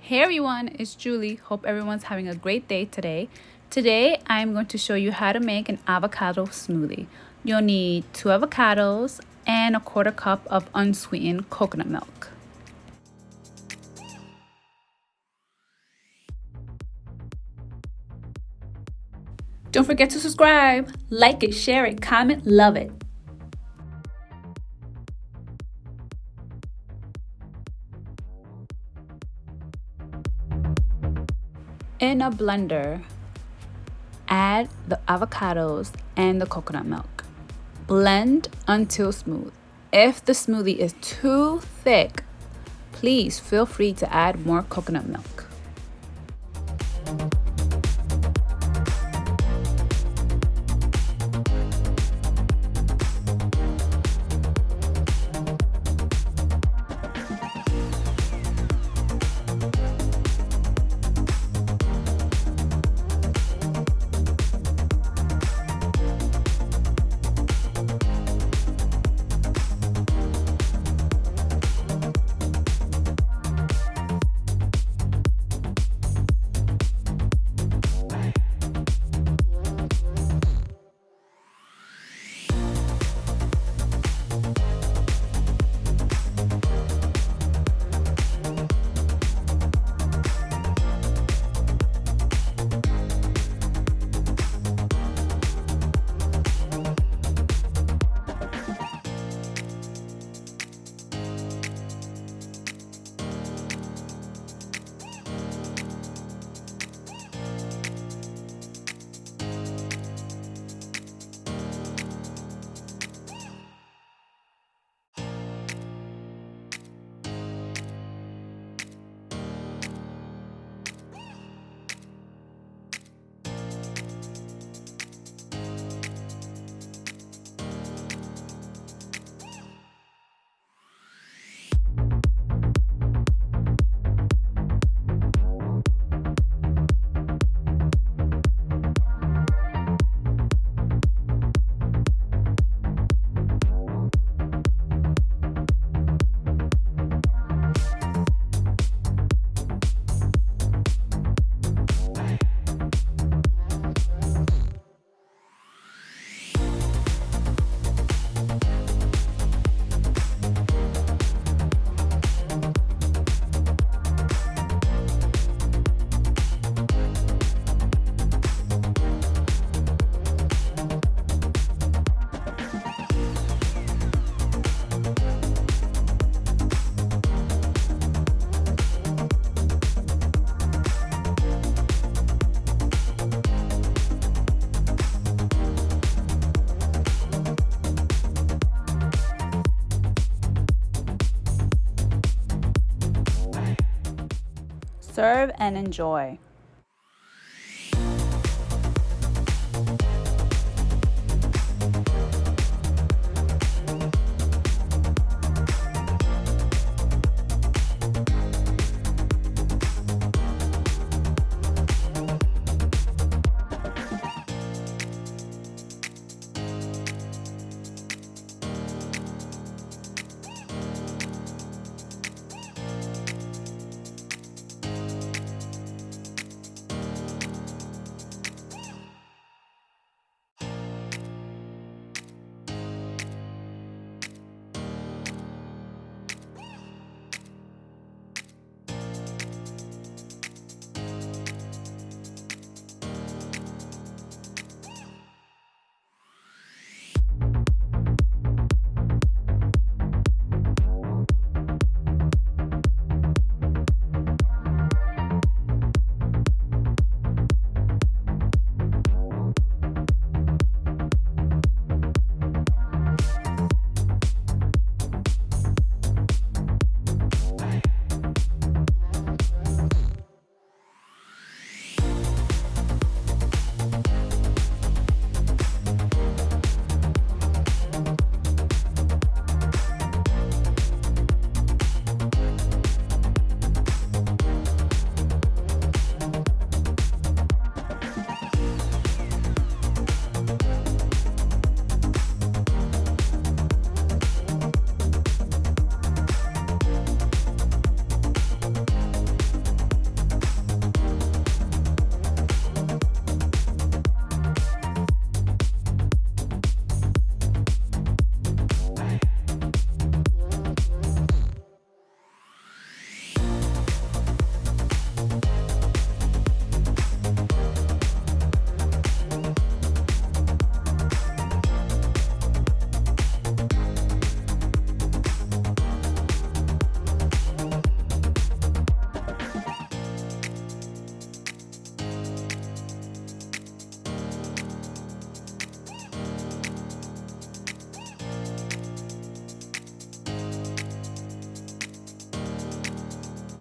Hey everyone, it's Julie. Hope everyone's having a great day today. Today I'm going to show you how to make an avocado smoothie. You'll need 2 avocados and a quarter cup of unsweetened coconut milk. Don't forget to subscribe, like it, share it, comment, love it. In a blender, add the avocados and the coconut milk. Blend until smooth. If the smoothie is too thick, please feel free to add more coconut milk. Serve and enjoy.